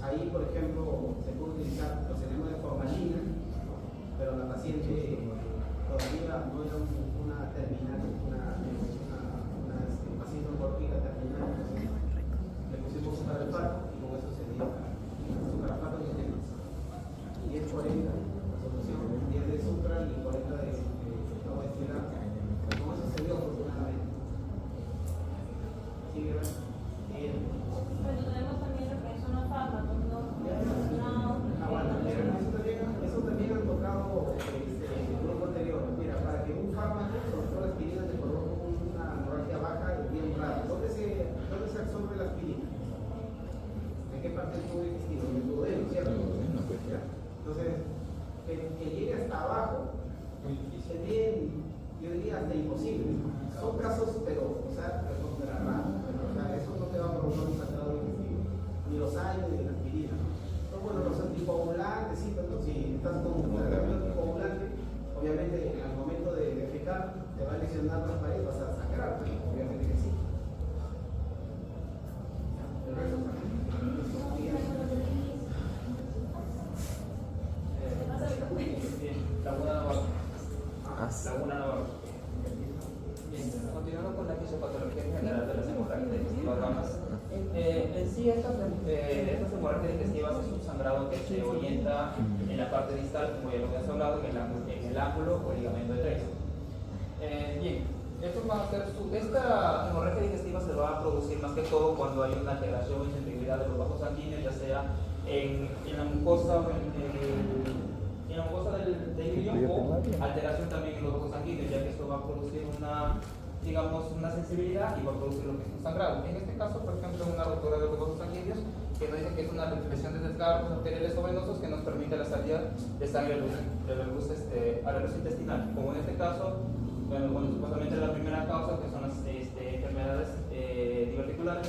ahí, por ejemplo, se puede utilizar los elementos de formalina, pero la paciente todavía no era una terminal, una paciente oncológica terminal, entonces le pusimos sucralfato y con eso se dio sucralfato y temas. 10-40, la solución, 10 de sucral y 40 de agua destilada. Con eso se dio afortunadamente. Sí, gracias. Pero tenemos también referencia a una fármaco, ¿no? Eso también han tocado el grupo anterior. Mira, para que un fármaco, sobre todo la aspirina, te provoque una hemorragia baja y bien rara. ¿Dónde se absorbe la aspirina? ¿En qué parte del tubo digestivo? En el duodeno, ¿cierto? Entonces, que llegue hasta abajo es bien, yo diría hasta imposible. Son casos, pero, o sea, responderá raro. O sea, eso no te va a provocar un sangrado digestivo, ni los años ni la aspirina. Entonces, bueno, los anticoagulantes, sí, pero si estás con un tratamiento anticoagulante, obviamente al momento de defecar te va a lesionar las paredes, vas a sangrar, pero obviamente que sí. El resto también. Laguna Navarro. Bien, continuando con la fisiopatología en general de las hemorragias digestivas ramas. En sí, estas hemorragias digestivas es un sangrado que se orienta en la parte distal, como ya lo habías hablado, en el ángulo o ligamento de Trex. Bien, esta hemorragia digestiva se va a producir más que todo cuando hay una alteración en la integridad de los vasos sanguíneos, ya sea en la mucosa o en la mucosa del ilion o alteración también en los vasos sanguíneos, ya que esto va a producir una sensibilidad y va a producir lo que es un sangrado. En este caso, por ejemplo, una rotura de los vasos sanguíneos, que nos dice que es una represión de desgarros arteriales o venosos que nos permite la salida de sangre a la luz intestinal. Como en este caso, bueno, supuestamente la primera causa, que son las enfermedades diverticulares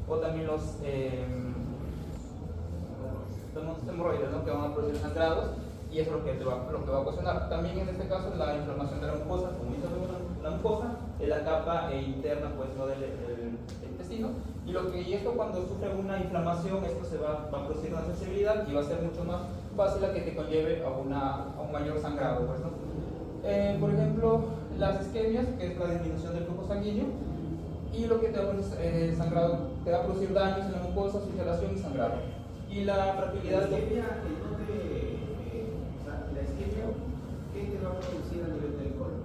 o también los hemorroides, ¿no? Que van a producir sangrados, y eso es lo que va a ocasionar. También en este caso la inflamación de la mucosa, como dice la mucosa, es la capa interna, pues, ¿no? del intestino, y esto cuando sufre una inflamación, esto va a producir una sensibilidad y va a ser mucho más fácil a que te conlleve a un mayor sangrado, pues, ¿no? Por ejemplo, las isquemias, que es la disminución del flujo sanguíneo, y lo que te va a producir sangrado, te va a producir daños en la mucosa, suceración y sangrado. Y la fragilidad La isquemia, ¿qué te va a producir a nivel del colon?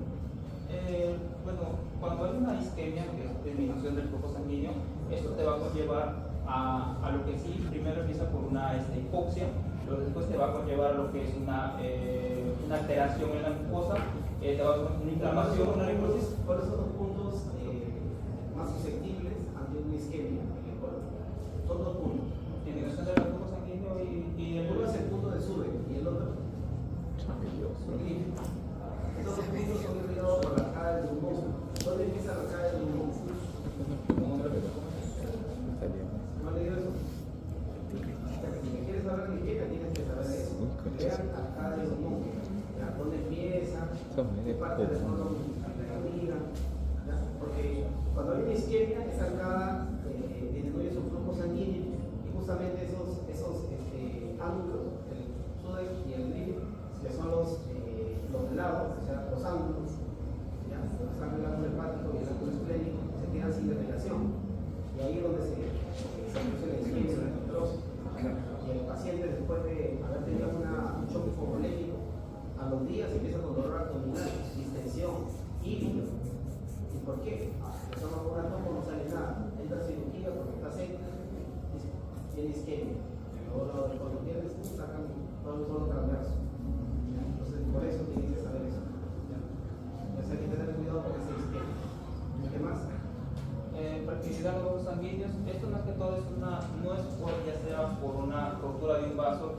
Bueno, cuando hay una isquemia, que es disminución del flujo sanguíneo, esto te va a conllevar a lo que sí, primero empieza por una hipoxia, pero después te va a conllevar a lo que es una alteración en la mucosa, te va a dar una inflamación, una necrosis. ¿Cuáles son los puntos más susceptibles ante una isquemia en el colon? Son dos puntos. Disminución del flujo sanguíneo y Uno es el punto de sube y el otro límite. Estos dos puntos son irrigados por la arcada del pulmón. ¿Dónde empieza la arcada del pulmón? ¿No has leído eso? Si me quieres saber de isquemia, tienes que saber eso. Vean arcada del pulmón. ¿Dónde empieza? ¿Qué parte del colon termina? Porque cuando hay una isquemia, esa arcada disminuye su flujo sanguíneo y justamente esos ángulos, el sudex y el límite, que son los lados, o sea, los ángulos, ¿ya? El ángulo hepático y el ángulo esplénico, se quedan sin irrigación. Y ahí es donde se produce la isquemia y la necrosis. Y el paciente, después de haber tenido un choque hipovolémico, a los días empieza con dolor abdominal, distensión, híbrido. ¿Y por qué? El estómago no sale nada. Entra cirugía porque está seca, tiene isquemia. Luego cuando tienes, sacan todo el solo transverso. Entonces, por eso tienes que saber eso. Entonces hay que tener cuidado con ese isquemia. ¿Qué más? Fragilidad de los vasos sanguíneos. Esto más que todo no es ya sea por una rotura de un vaso,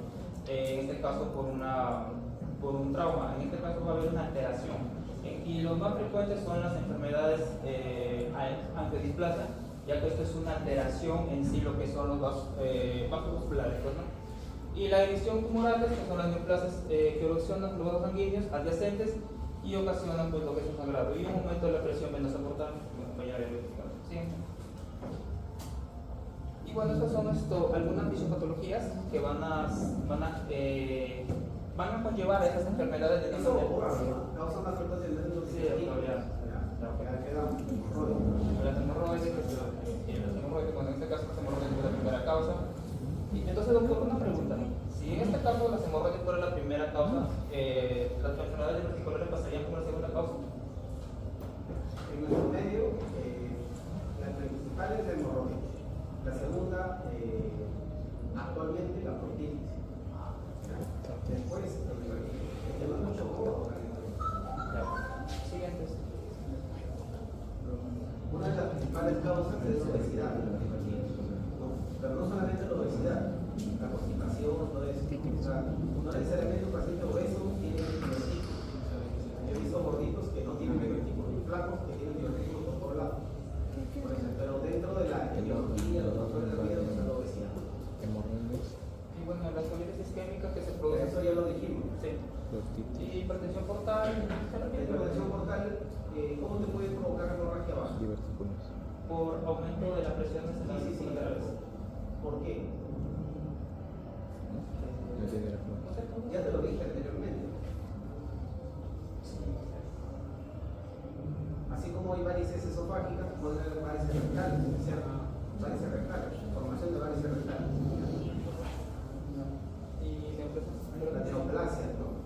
en este caso por un trauma, en este caso va a haber una alteración. Y los más frecuentes son las enfermedades angiodisplasia, ya que esto es una alteración en sí lo que son los vasos vasculares, ¿no? Y la división tumorales, que son las neoplasias que erosionan los vasos sanguíneos adyacentes y ocasionan, pues, lo que es un sangrado y un aumento de la presión venosa portal, como ya había explicado. ¿Sí? Y bueno, estas son algunas fisiopatologías que van a conllevar a esas enfermedades de Eso la causa más fuertes del nervio. Sí, las hemorroides, bueno, en este caso las hemorroides fue la primera causa. Y entonces, doctor, una pregunta. Si en este caso las hemorroides fueron la primera causa, ¿las enfermedades diverticulares pasarían como la segunda causa? En nuestro medio, la principal es la hemorroide. La segunda, actualmente, la proctitis. Después, el tema mucho mejor. Siguientes. Una de las principales causas es la obesidad, ¿no? Pero no solamente la obesidad, la constipación, todo eso. O sea, no necesariamente un paciente obeso tiene divertículos. Yo he visto gorditos que no tienen divertículos, y flacos que tienen divertículos por todos lados. Por ejemplo, pero dentro de la etiología, los factores de riesgo es la obesidad. Y bueno, las colitis isquémicas que se producen. Eso ya lo dijimos. Sí. Y hipertensión portal. La hipertensión portal, ¿cómo te puede provocar hemorragia baja? Por aumento de la presión en las Sí. laterales. ¿Por qué? No sé, Ya te lo dije anteriormente. Así como hay varices esofágicas, puede haber varices rectales, que se llama varices rectales, formación de varices rectales. Y siempre La neoplasia, ¿no?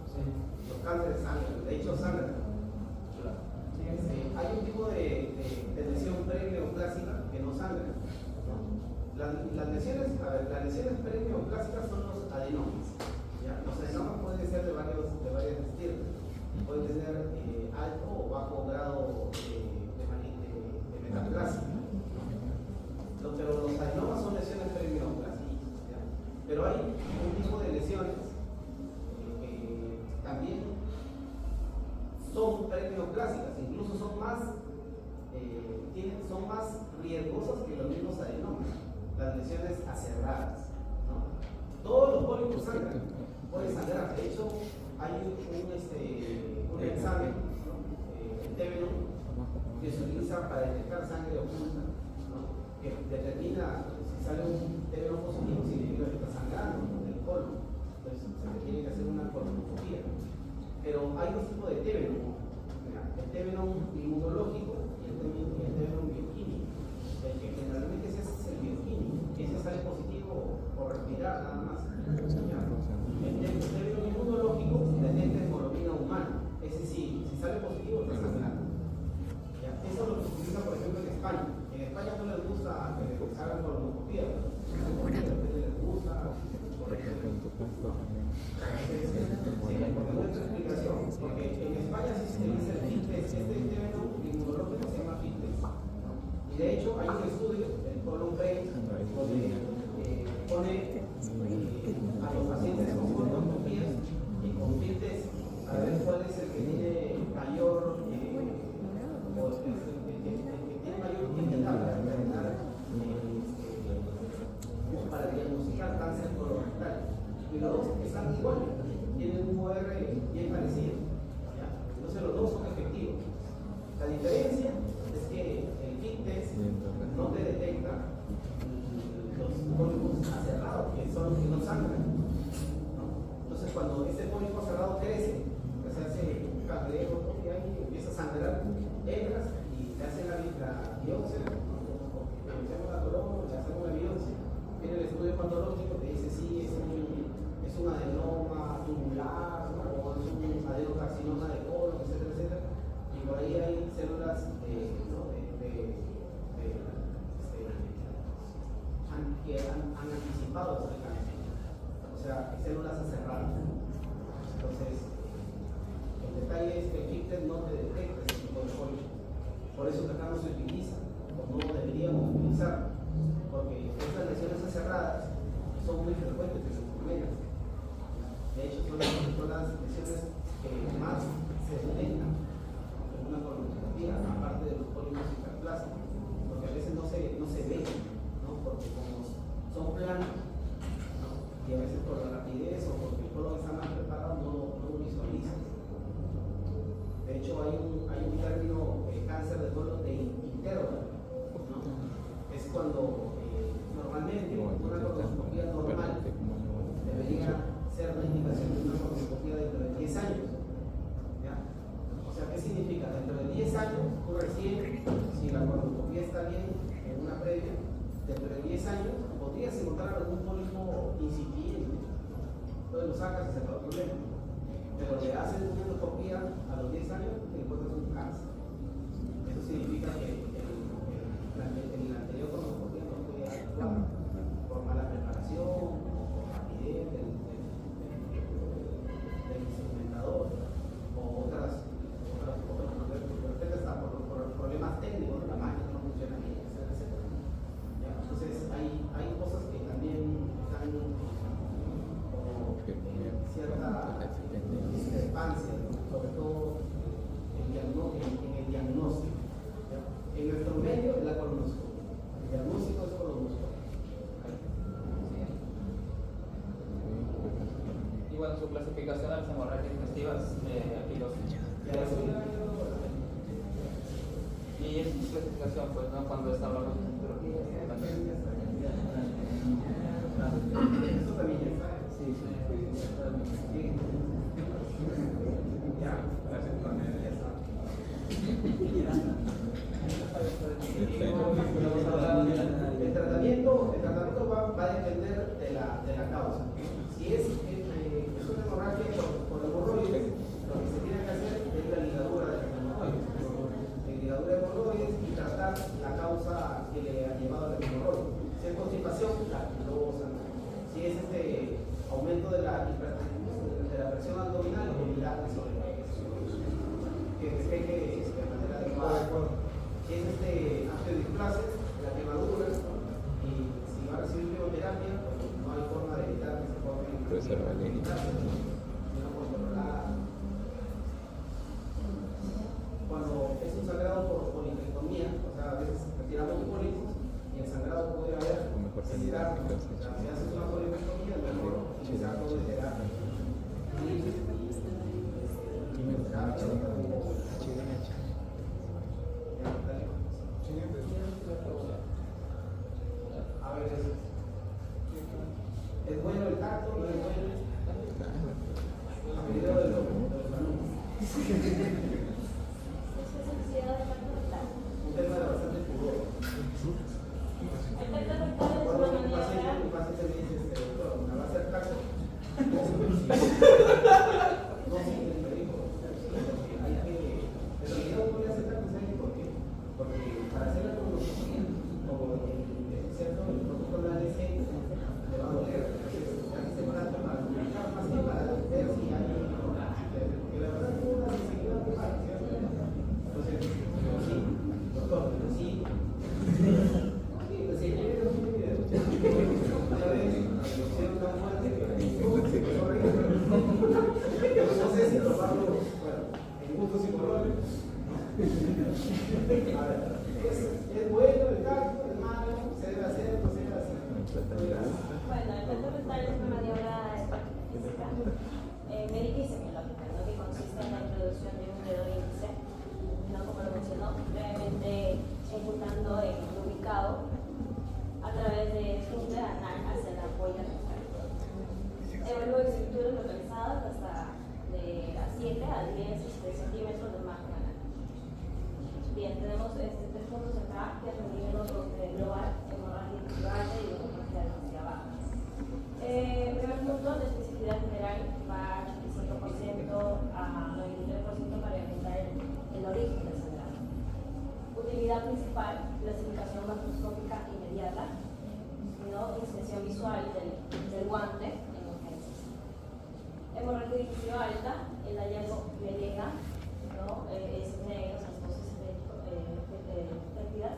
Los cánceres sangran, de hecho sangran. Hay un tipo de lesión preneoplásica que no sangra, ¿no? Las lesiones preneoplásicas son los adenomas, ¿ya? Los adenomas pueden ser de varias estirpes, pueden tener alto o bajo grado de metaplasia, ¿no? Pero los adenomas son lesiones preneoplásicas, ¿ya? Pero hay un tipo de lesiones que también son preneoplásicas, incluso son más riesgosas que los mismos adenomas, las lesiones aserradas, ¿no? Todos los pólipos sangran, pueden sangrar. De hecho, hay un examen, ¿no? El TBNO, que se utiliza para detectar sangre oculta, ¿no? Que determina si sale un TBNO positivo, significa que está sangrando, ¿no? Del colon. Entonces se le tiene que hacer una colonoscopía. Pero hay dos tipos de TBNO. El TBNO inmunológico y el TBNO bioquímico. El que generalmente ese es el bioquímico. Ese sale positivo por respirar nada más. El TBNO inmunológico detecta hemoglobina humana. Ese sí, si sale positivo está sangrando. Eso es lo que se utiliza, por ejemplo, en España. En España no les gusta que les hagan colonoscopía. Les gusta, por ejemplo. Sí, porque no es explicación, porque en España sí se utiliza el FIT-test, este TBNO inmunológico se llama FIT-test. Y de hecho hay un estudio, el Colon Brain, donde pone a los pacientes con colonoscopías y con FIT-test a ver cuál es el que tiene mayor utilidad para diagnosticar cáncer colorectal. Y los dos están iguales, tienen un OR bien parecido, ¿ya? Entonces los dos son efectivos. La diferencia es que el FIT-test no te detecta los pólipos aserrados, que son los que no sangran, ¿no? Entonces cuando ese pólipo aserrado crece, se hace un cangrejo y empieza a sangrar, entras y te hacen la biopsia, hacemos la columna, le hacemos la biopsia, viene el estudio patológico, te dice sí, es un adenoma tubular, ¿no? O es un adenocarcinoma de colon, etcétera, etcétera, y por ahí hay células que han anticipado el cáncer, o sea, células aserradas. Entonces, el detalle es que el FIT-test no te detecta ese tipo de pólipos. Por eso que acá no se utiliza, o no deberíamos utilizarlo, porque estas lesiones aserradas son muy frecuentes en los colegas. De hecho, son las lesiones que más se detectan en una colonoscopía, aparte de los pólipos hiperplásicos, porque a veces no se ven, ¿no? Porque como son planos, ¿no? Y a veces por la rapidez o porque el colon está mal preparado, no lo visualizas. De hecho, hay un término, cáncer de colon de interno, ¿no? Es cuando normalmente lo sacas y se acabó el problema. Pero le haces una endoscopía a los 10 años y encuentras un cáncer. Eso significa que el anterior colonoscopia no podía actuar por mala preparación, por rapidez del instrumentador o otros problemas, de repente hasta por problemas técnicos, la máquina no funciona bien, etc. ¿Ya? Entonces hay cosas que también están como cierta discrepancia, sobre todo en el diagnóstico. ¿Ya? En nuestro medio es la colonoscopia, el diagnóstico es colonoscopia. Y bueno, su clasificación de las hemorragias digestivas, aquí los... Y esa clasificación, pues, ¿no? Cuando está hablando de cirugía. Eso también ya está. Sí. Ya. El tratamiento va a depender de la causa. Si es una hemorragia por hemorroides, lo que se tiene que hacer es la ligadura de hemorroides. La ligadura de hemorroides y tratar la causa que le ha llevado al hemorroide. Si es constipación, la filosa. Si es aumento de la presión abdominal, o mirar de sobrepeso. Que despeje de manera adecuada. Si es osteodisplasia, la quemadura, y si va a recibir bioterapia, pues no hay forma de evitar que se forme cuando es un sangrado por policrectomía, o sea, a veces retiramos un pólipo y el sangrado puede haber necesidad, o sea, si haces una policrectomía, mejor utilizar todo de terapia. A ver, ¿es bueno el tacto? ¿No es bueno? A video de los alumnos. Un tema de bastante pudor. Cuando un paciente me dice, doctor, ¿me va a hacer tacto? No, sí, me dijo. Hay que... En realidad uno le hace tacto, ¿sabes por qué? Porque para hacer la colonoscopia, como el protocolo de ADC, le va a doler. Se van a tomar más que para ver si hay... Porque la verdad es que una enseguida no hay, ¿cierto? Entonces, sí, doctor, sí. Sí, una vez, hicieron tan fuerte que no sé si tomarlo, bueno, en gusto psicológico. A ver, ¿es bueno el tacto? ¿Es malo? ¿Se debe hacer? ¿No se debe hacer? Bueno, el tacto rectal es una maniobra específica, médica y semiológica, ¿no? Que consiste en la introducción de un dedo índice, ¿no? Como lo mencionó, brevemente ejecutando el ubicado a través de esfínter anal hacia la polla rectal. Evalúo estructuras localizadas hasta de a 7 a 10 centímetros de margen anal. Bien, tenemos 3 puntos acá que reúnen otros global, hemorragia digestiva y hemorragia digestiva baja. El primer punto, la especificidad general va a 85% a 93% para enfrentar el origen del sangrado. Utilidad principal, clasificación macroscópica inmediata, ¿no? Inspección visual del guante en urgencias. Hemorragia digestiva alta, el hallazgo le llega, ¿no? Es negro, las cosas fétidas,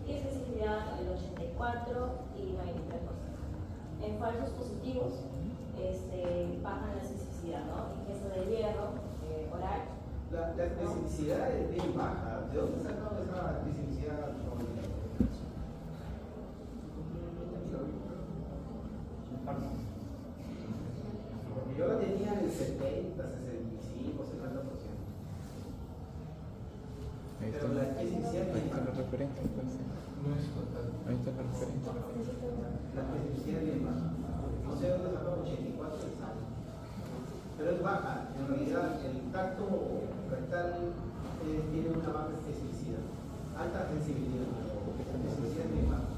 y especificidad el 84 y 93%. En falsos positivos, bajan la especificidad, ¿no? Ingesta de hierro oral. La especificidad es bien baja. ¿De dónde sacamos esa especificidad? Porque yo la tenía en el 70, 65, 70%. Pero la especificidad es bien baja. Ahí está la referencia. La especificidad es bien baja. No sé dónde sacamos 84 exacto. Pero es baja. En realidad, el tacto rectal tiene una baja especificidad. Alta sensibilidad. La especificidad es bien baja.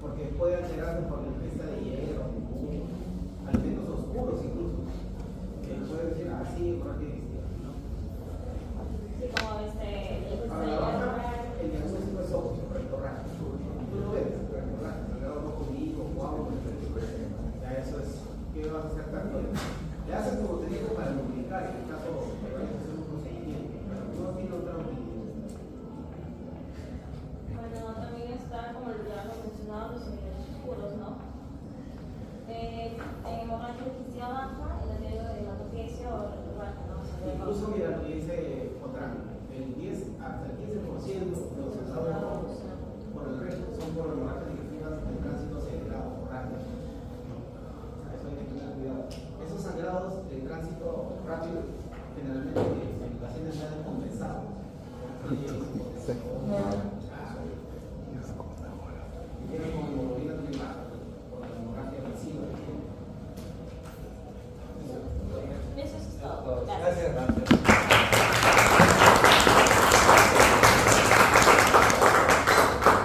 Porque puede alterarse por la ingesta de hierro, alimentos oscuros hemorragia digestiva baja, el anterior de hematoquesia o returbaje, ¿no? O sea, de Incluso, mira, lo que dice Otran, hasta el 15% de los sangrados por el resto son por hemorragias digestivas de tránsito acelerado o rápido. Eso hay que tener cuidado. Esos sangrados de tránsito rápido, generalmente el paciente se ha descompensado. Y tiene como hemoglobina muy baja por la hemorragia pasiva. Eso es todo. Gracias.